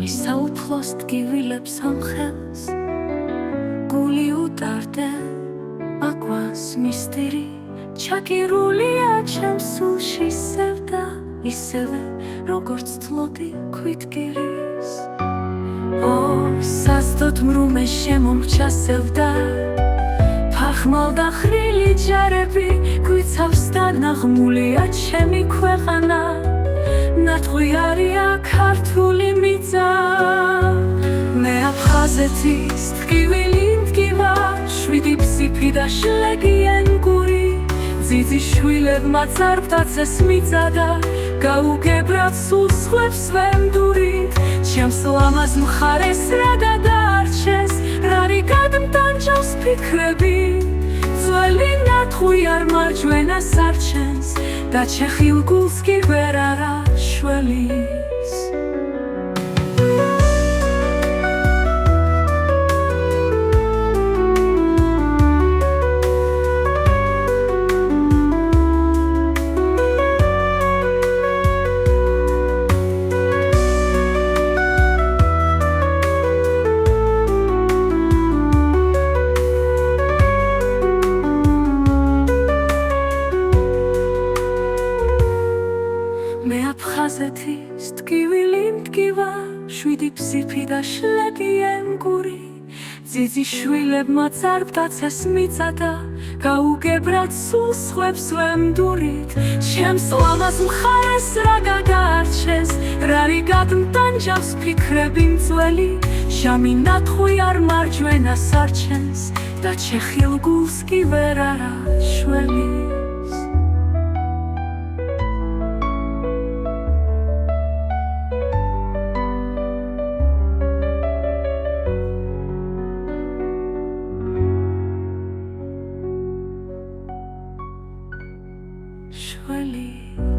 მისაუფლოს ტკივილებს ამ ხელს გული უტარდე აკვანს მისტერი ჩაკირულია ჩემს სულში სევდა ისევე როგორც თლოდი ქვითკირის სასდოდ მრუმე შემომრჩა სევდა ფახმალ დახრილი ჯარები გვიცავს და ნაღმულია ჩემი ქვეყანა ნატყვიარია ქართული მიწა მე აფხაზეთის ტკივილი მდგიმა შვიდი ფსიფი და შლეგიან გური ძიძი შვილებმა წარბდაცეს მიწადა გაუგებრად სულ სხვებს ვემდურით ჩემს ლამაზ მხარეს რა გადაარჩეს რარი გადმტანჯავს ფიქრები ძველი ნატყვი არ მარჯვენას არჩენს და ჩეხილ გულს კი ვერ არა შველის მე აფხაზეთის ტკივილი მდგივა შვიდი ფსიფი და შლეგიან გური ძიძი შვილებმა წარბდაცეს მიწადა გაუგებრად სულ სხვებს ვემდურით ჩემს ლამაზ მხარეს რა გადაარჩეს რარი გადმტანჯავს ფიქრები მძველი შამი ნატყვი არ მარჯვენას არჩენს და ჩეხილ გულს კი ვერ არა შველის Surely